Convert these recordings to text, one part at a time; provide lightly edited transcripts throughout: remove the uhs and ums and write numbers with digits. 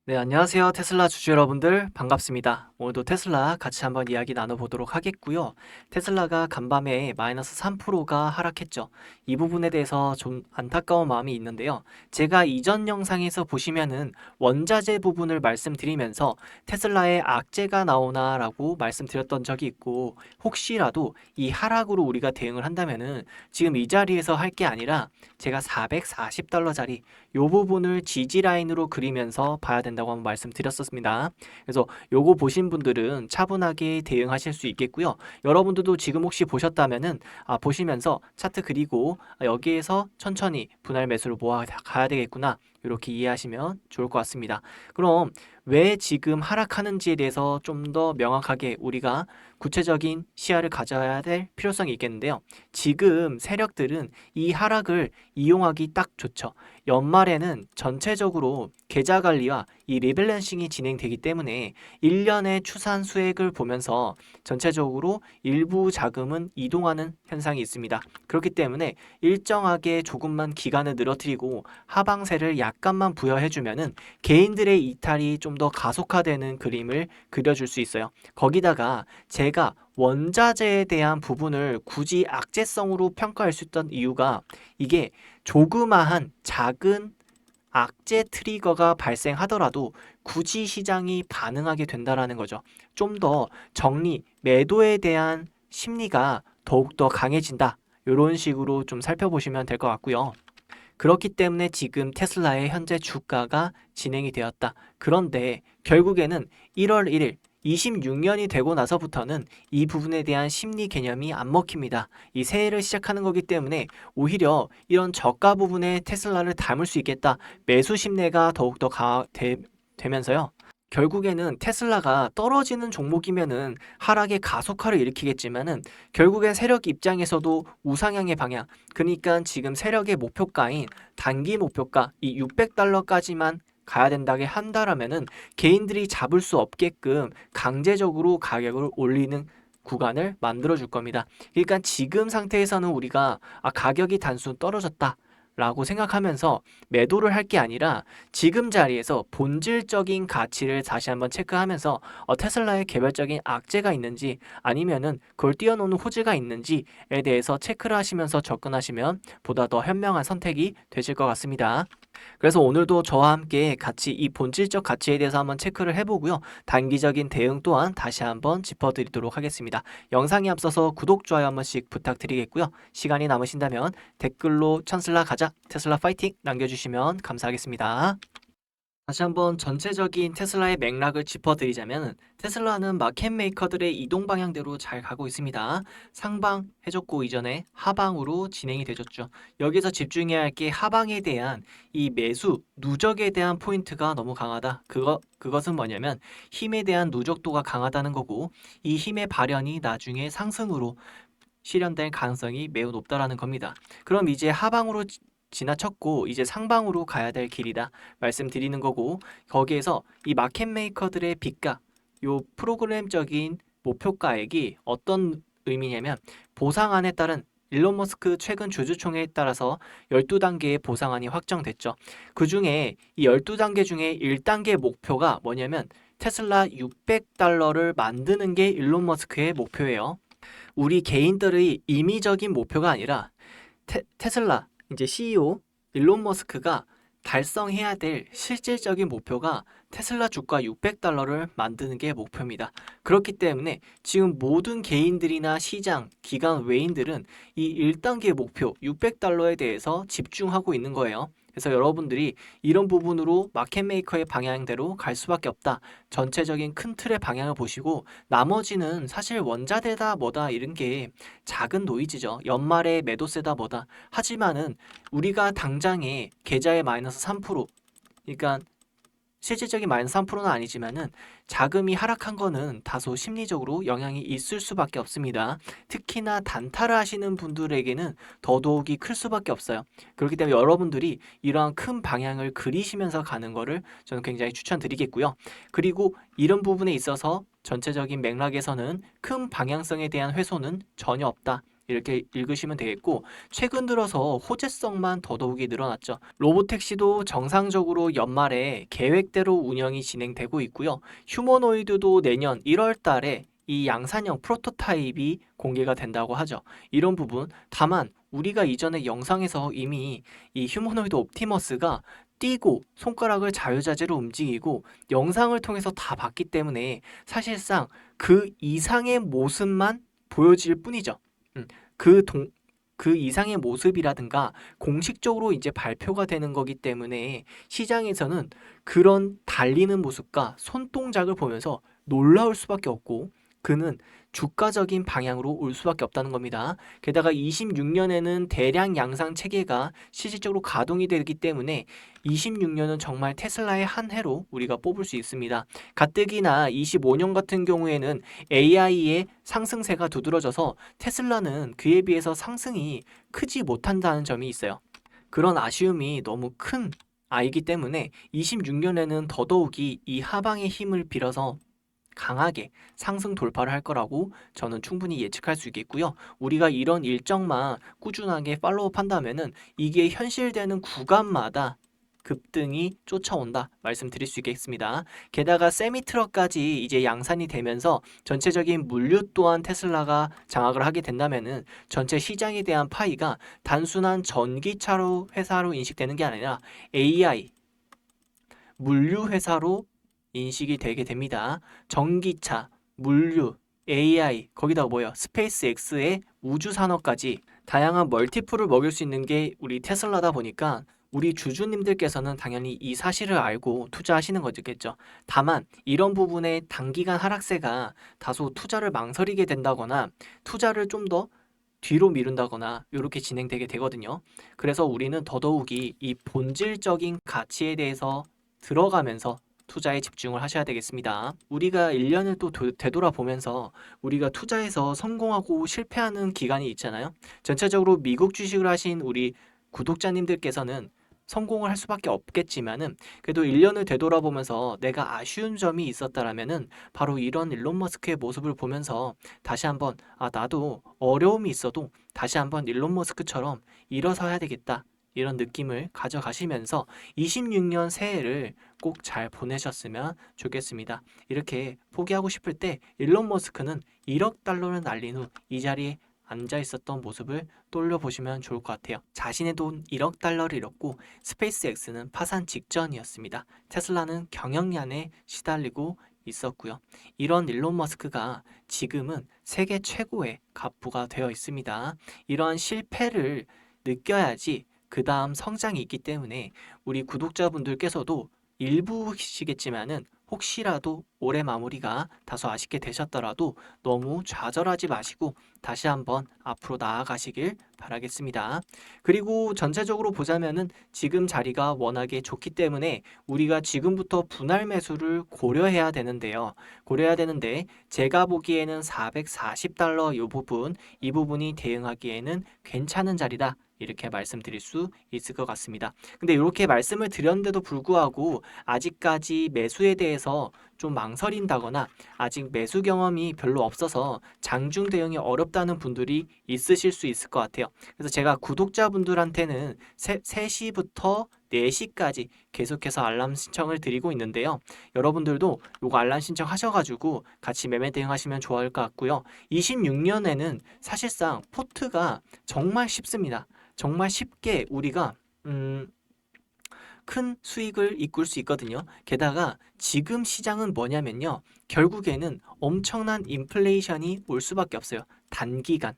네, 안녕하세요. 테슬라 주주 여러분들 반갑습니다. 오늘도 테슬라 같이 한번 이야기 나눠보도록 하겠고요. 테슬라가 간밤에 마이너스 3%가 하락했죠. 이 부분에 대해서 좀 안타까운 마음이 있는데요. 제가 이전 영상에서 보시면은 원자재 부분을 말씀드리면서 테슬라에 악재가 나오나라고 말씀드렸던 적이 있고, 혹시라도 이 하락으로 우리가 대응을 한다면은 지금 이 자리에서 할 게 아니라 제가 440달러짜리 요 부분을 지지 라인으로 그리면서 봐야 된다고 한번 말씀드렸었습니다. 그래서 요거 보신 분들은 차분하게 대응하실 수 있겠고요. 여러분들도 지금 혹시 보셨다면은 보시면서 차트 그리고 여기에서 천천히 분할 매수를 모아 가야 되겠구나. 이렇게 이해하시면 좋을 것 같습니다. 그럼 왜 지금 하락하는지에 대해서 좀 더 명확하게 우리가 구체적인 시야를 가져야 될 필요성이 있겠는데요. 지금 세력들은 이 하락을 이용하기 딱 좋죠. 연말에는 전체적으로 계좌 관리와 이 리밸런싱이 진행되기 때문에 1년의 추산 수액을 보면서 전체적으로 일부 자금은 이동하는 현상이 있습니다. 그렇기 때문에 일정하게 조금만 기간을 늘어뜨리고 하방세를 약간만 부여해주면은 개인들의 이탈이 좀 더 가속화되는 그림을 그려줄 수 있어요. 거기다가 제가 원자재에 대한 부분을 굳이 악재성으로 평가할 수 있던 이유가 이게 조그마한 작은 악재 트리거가 발생하더라도 굳이 시장이 반응하게 된다라는 거죠. 좀 더 정리, 매도에 대한 심리가 더욱더 강해진다. 이런 식으로 좀 살펴보시면 될 것 같고요. 그렇기 때문에 지금 테슬라의 현재 주가가 진행이 되었다. 그런데 결국에는 1월 1일 26년이 되고 나서부터는 이 부분에 대한 심리 개념이 안 먹힙니다. 이 새해를 시작하는 거기 때문에 오히려 이런 저가 부분에 테슬라를 담을 수 있겠다. 매수 심리가 더욱더 되면서요. 결국에는 테슬라가 떨어지는 종목이면은 하락의 가속화를 일으키겠지만은 결국엔 세력 입장에서도 우상향의 방향, 그러니까 지금 세력의 목표가인 단기 목표가 이 600달러까지만 가야 된다게 한다라면은 개인들이 잡을 수 없게끔 강제적으로 가격을 올리는 구간을 만들어 줄 겁니다. 그러니까 지금 상태에서는 우리가 가격이 단순 떨어졌다 라고 생각하면서 매도를 할 게 아니라 지금 자리에서 본질적인 가치를 다시 한번 체크하면서 테슬라의 개별적인 악재가 있는지 아니면은 그걸 뛰어노는 호재가 있는지에 대해서 체크를 하시면서 접근하시면 보다 더 현명한 선택이 되실 것 같습니다. 그래서 오늘도 저와 함께 같이 이 본질적 가치에 대해서 한번 체크를 해보고요. 단기적인 대응 또한 다시 한번 짚어드리도록 하겠습니다. 영상에 앞서서 구독, 좋아요 한 번씩 부탁드리겠고요. 시간이 남으신다면 댓글로 천슬라 가자, 테슬라 파이팅 남겨주시면 감사하겠습니다. 다시 한번 전체적인 테슬라의 맥락을 짚어드리자면 테슬라는 마켓 메이커들의 이동 방향대로 잘 가고 있습니다. 상방 해줬고 이전에 하방으로 진행이 되졌죠. 여기서 집중해야 할 게 하방에 대한 이 매수 누적에 대한 포인트가 너무 강하다. 그것은 뭐냐면 힘에 대한 누적도가 강하다는 거고 이 힘의 발현이 나중에 상승으로 실현될 가능성이 매우 높다라는 겁니다. 그럼 이제 하방으로 지나쳤고 이제 상방으로 가야 될 길이다 말씀드리는 거고, 거기에서 이 마켓 메이커들의 빚가, 요 프로그램적인 목표가액이 어떤 의미냐면 보상안에 따른 일론 머스크 최근 주주총회에 따라서 12단계의 보상안이 확정됐죠. 그 중에 이 12단계 중에 1단계 목표가 뭐냐면 테슬라 600달러를 만드는 게 일론 머스크의 목표예요. 우리 개인들의 임의적인 목표가 아니라 테슬라 이제 CEO 일론 머스크가 달성해야 될 실질적인 목표가 테슬라 주가 600달러를 만드는 게 목표입니다. 그렇기 때문에 지금 모든 개인들이나 시장, 기관 외인들은 이 1단계 목표 600달러에 대해서 집중하고 있는 거예요. 그래서 여러분들이 이런 부분으로 마켓 메이커의 방향대로 갈 수밖에 없다. 전체적인 큰 틀의 방향을 보시고 나머지는 사실 원자재다 뭐다 이런 게 작은 노이즈죠. 연말에 매도세다 뭐다. 하지만은 우리가 당장에 계좌에 마이너스 3%, 그러니까 실질적인 마이너스 3%는 아니지만은 자금이 하락한 거는 다소 심리적으로 영향이 있을 수밖에 없습니다. 특히나 단타를 하시는 분들에게는 더더욱이 클 수밖에 없어요. 그렇기 때문에 여러분들이 이러한 큰 방향을 그리시면서 가는 거를 저는 굉장히 추천드리겠고요. 그리고 이런 부분에 있어서 전체적인 맥락에서는 큰 방향성에 대한 훼손은 전혀 없다. 이렇게 읽으시면 되겠고, 최근 들어서 호재성만 더더욱이 늘어났죠. 로보택시도 정상적으로 연말에 계획대로 운영이 진행되고 있고요. 휴머노이드도 내년 1월 달에 이 양산형 프로토타입이 공개가 된다고 하죠. 이런 부분, 다만 우리가 이전에 영상에서 이미 이 휴머노이드 옵티머스가 뛰고 손가락을 자유자재로 움직이고 영상을 통해서 다 봤기 때문에 사실상 그 이상의 모습만 보여질 뿐이죠. 그 그 이상의 모습이라든가 공식적으로 이제 발표가 되는 거기 때문에 시장에서는 그런 달리는 모습과 손동작을 보면서 놀라울 수밖에 없고, 그는 주가적인 방향으로 올 수밖에 없다는 겁니다. 게다가 26년에는 대량 양상 체계가 실질적으로 가동이 되기 때문에 26년은 정말 테슬라의 한 해로 우리가 뽑을 수 있습니다. 가뜩이나 25년 같은 경우에는 AI의 상승세가 두드러져서 테슬라는 그에 비해서 상승이 크지 못한다는 점이 있어요. 그런 아쉬움이 너무 큰 아이기 때문에 26년에는 더더욱이 이 하방의 힘을 빌어서 강하게 상승 돌파를 할 거라고 저는 충분히 예측할 수 있겠고요. 우리가 이런 일정만 꾸준하게 팔로우 한다면은 이게 현실되는 구간마다 급등이 쫓아온다 말씀드릴 수 있겠습니다. 게다가 세미트럭까지 이제 양산이 되면서 전체적인 물류 또한 테슬라가 장악을 하게 된다면은 전체 시장에 대한 파이가 단순한 전기차로 회사로 인식되는 게 아니라 AI 물류 회사로 인식이 되게 됩니다. 전기차, 물류, AI, 거기다가 뭐예요? 스페이스 X의 우주 산업까지 다양한 멀티플을 먹일 수 있는 게 우리 테슬라다 보니까 우리 주주님들께서는 당연히 이 사실을 알고 투자하시는 거겠죠. 다만 이런 부분의 단기간 하락세가 다소 투자를 망설이게 된다거나 투자를 좀 더 뒤로 미룬다거나 이렇게 진행되게 되거든요. 그래서 우리는 더더욱이 이 본질적인 가치에 대해서 들어가면서 투자에 집중을 하셔야 되겠습니다. 우리가 1년을 또 되돌아보면서 우리가 투자해서 성공하고 실패하는 기간이 있잖아요. 전체적으로 미국 주식을 하신 우리 구독자님들께서는 성공을 할 수밖에 없겠지만은 그래도 1년을 되돌아보면서 내가 아쉬운 점이 있었다라면은 바로 이런 일론 머스크의 모습을 보면서 다시 한번 나도 어려움이 있어도 다시 한번 일론 머스크처럼 일어서야 되겠다. 이런 느낌을 가져가시면서 26년 새해를 꼭 잘 보내셨으면 좋겠습니다. 이렇게 포기하고 싶을 때 일론 머스크는 1억 달러를 날린 후 이 자리에 앉아 있었던 모습을 떠올려보시면 좋을 것 같아요. 자신의 돈 1억 달러를 잃었고 스페이스 X는 파산 직전이었습니다. 테슬라는 경영난에 시달리고 있었고요. 이런 일론 머스크가 지금은 세계 최고의 갑부가 되어 있습니다. 이러한 실패를 느껴야지 그 다음 성장이 있기 때문에 우리 구독자분들께서도 일부시겠지만은 혹시라도 올해 마무리가 다소 아쉽게 되셨더라도 너무 좌절하지 마시고 다시 한번 앞으로 나아가시길 바라겠습니다. 그리고 전체적으로 보자면은 지금 자리가 워낙에 좋기 때문에 우리가 지금부터 분할 매수를 고려해야 되는데요. 고려해야 되는데 제가 보기에는 440달러 이 부분이 대응하기에는 괜찮은 자리다. 이렇게 말씀드릴 수 있을 것 같습니다. 근데 이렇게 말씀을 드렸는데도 불구하고 아직까지 매수에 대해서 좀 망설인다거나 아직 매수 경험이 별로 없어서 장중 대응이 어렵다는 분들이 있으실 수 있을 것 같아요. 그래서 제가 구독자분들한테는 3시부터 4시까지 계속해서 알람 신청을 드리고 있는데요. 여러분들도 요거 알람 신청 하셔가지고 같이 매매 대응하시면 좋을 것 같고요. 26년에는 사실상 포트가 정말 쉽습니다. 정말 쉽게 우리가 큰 수익을 이끌 수 있거든요. 게다가 지금 시장은 뭐냐면요. 결국에는 엄청난 인플레이션이 올 수밖에 없어요. 단기간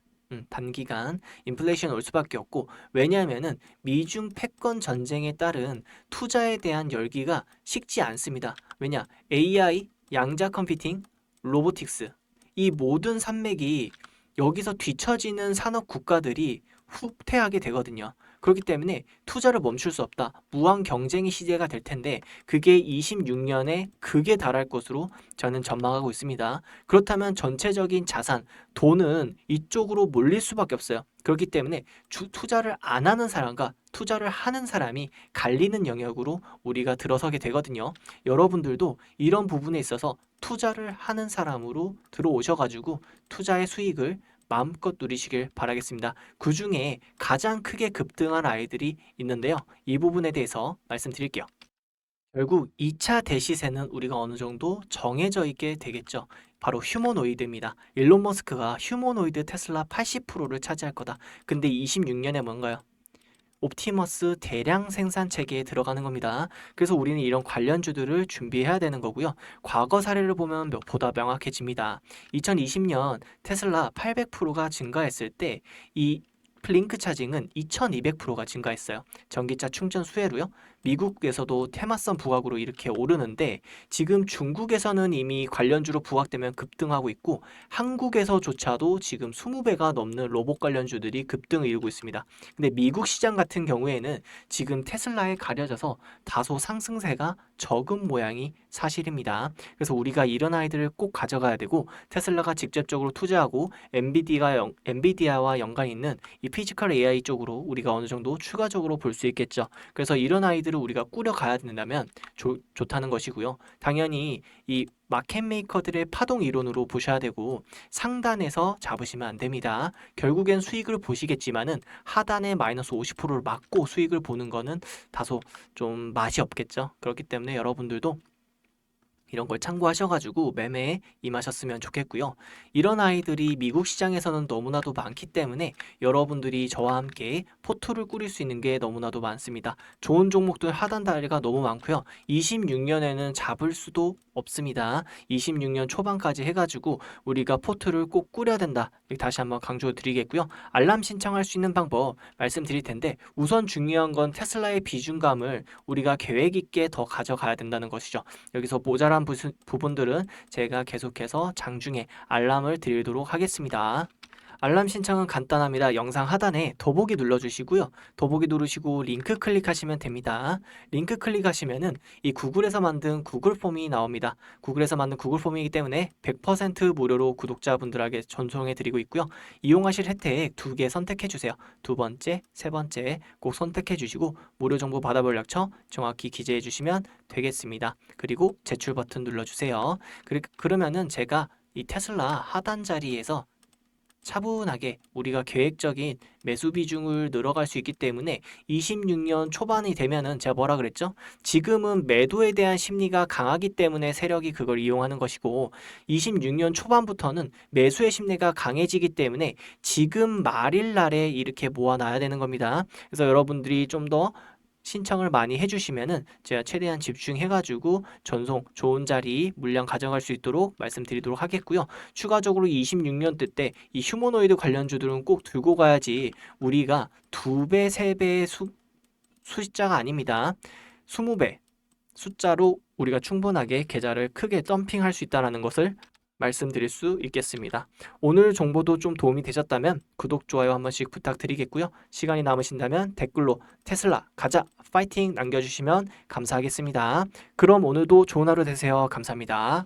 인플레이션 올 수밖에 없고, 왜냐하면은 미중 패권 전쟁에 따른 투자에 대한 열기가 식지 않습니다. 왜냐? AI, 양자 컴퓨팅, 로보틱스 이 모든 산맥이 여기서 뒤처지는 산업 국가들이 후퇴하게 되거든요. 그렇기 때문에 투자를 멈출 수 없다. 무한 경쟁의 시대가 될 텐데 그게 26년에 극에 달할 것으로 저는 전망하고 있습니다. 그렇다면 전체적인 자산, 돈은 이쪽으로 몰릴 수밖에 없어요. 그렇기 때문에 투자를 안 하는 사람과 투자를 하는 사람이 갈리는 영역으로 우리가 들어서게 되거든요. 여러분들도 이런 부분에 있어서 투자를 하는 사람으로 들어오셔가지고 투자의 수익을 마음껏 누리시길 바라겠습니다. 그 중에 가장 크게 급등한 아이들이 있는데요. 이 부분에 대해서 말씀드릴게요. 결국 2차 대시세는 우리가 어느 정도 정해져 있게 되겠죠. 바로 휴머노이드입니다. 일론 머스크가 휴머노이드 테슬라 80%를 차지할 거다. 근데 26년에 뭔가요? 옵티머스 대량 생산 체계에 들어가는 겁니다. 그래서 우리는 이런 관련주들을 준비해야 되는 거고요. 과거 사례를 보면 보다 명확해집니다. 2020년 테슬라 800%가 증가했을 때 이 플링크 차징은 2200%가 증가했어요. 전기차 충전 수혜로요. 미국에서도 테마성 부각으로 이렇게 오르는데 지금 중국에서는 이미 관련주로 부각되면 급등하고 있고 한국에서조차도 지금 20배가 넘는 로봇 관련주들이 급등을 이루고 있습니다. 근데 미국 시장 같은 경우에는 지금 테슬라에 가려져서 다소 상승세가 적은 모양이 사실입니다. 그래서 우리가 이런 아이들을 꼭 가져가야 되고 테슬라가 직접적으로 투자하고 엔비디아와 연관 있는 이 피지컬 AI 쪽으로 우리가 어느 정도 추가적으로 볼 수 있겠죠. 그래서 이런 아이들을 우리가 꾸려가야 된다면 좋다는 것이고요. 당연히 이 마켓 메이커들의 파동 이론으로 보셔야 되고 상단에서 잡으시면 안 됩니다. 결국엔 수익을 보시겠지만은 하단에 마이너스 50%를 맞고 수익을 보는 거는 다소 좀 맛이 없겠죠. 그렇기 때문에 여러분들도 이런 걸 참고하셔가지고 매매에 임하셨으면 좋겠고요. 이런 아이들이 미국 시장에서는 너무나도 많기 때문에 여러분들이 저와 함께 포트를 꾸릴 수 있는 게 너무나도 많습니다. 좋은 종목들 하단 다리가 너무 많고요. 26년에는 잡을 수도 없습니다. 26년 초반까지 해가지고 우리가 포트를 꼭 꾸려야 된다. 다시 한번 강조드리겠고요. 알람 신청할 수 있는 방법 말씀드릴 텐데 우선 중요한 건 테슬라의 비중감을 우리가 계획 있게 더 가져가야 된다는 것이죠. 여기서 모자란 부분들은 제가 계속해서 장중에 알람을 드리도록 하겠습니다. 알람 신청은 간단합니다. 영상 하단에 더보기 눌러주시고요. 더보기 누르시고 링크 클릭하시면 됩니다. 링크 클릭하시면은 이 구글에서 만든 구글 폼이 나옵니다. 구글에서 만든 구글 폼이기 때문에 100% 무료로 구독자분들에게 전송해 드리고 있고요. 이용하실 혜택 2개 선택해 주세요. 두 번째, 세 번째 꼭 선택해 주시고 무료 정보 받아볼 약처 정확히 기재해 주시면 되겠습니다. 그리고 제출 버튼 눌러주세요. 그러면은 제가 이 테슬라 하단 자리에서 차분하게 우리가 계획적인 매수 비중을 늘어갈 수 있기 때문에 26년 초반이 되면은 제가 뭐라 그랬죠? 지금은 매도에 대한 심리가 강하기 때문에 세력이 그걸 이용하는 것이고 26년 초반부터는 매수의 심리가 강해지기 때문에 지금 말일 날에 이렇게 모아놔야 되는 겁니다. 그래서 여러분들이 좀 더 신청을 많이 해주시면은 제가 최대한 집중해가지고 전송 좋은 자리 물량 가져갈 수 있도록 말씀드리도록 하겠고요. 추가적으로 26년대 때 이 휴머노이드 관련주들은 꼭 들고 가야지 우리가 2배, 3배의 숫자가 아닙니다. 20배 숫자로 우리가 충분하게 계좌를 크게 덤핑할 수 있다는 것을 말씀드릴 수 있겠습니다. 오늘 정보도 좀 도움이 되셨다면 구독, 좋아요 한 번씩 부탁드리겠고요. 시간이 남으신다면 댓글로 테슬라 가자 파이팅 남겨주시면 감사하겠습니다. 그럼 오늘도 좋은 하루 되세요. 감사합니다.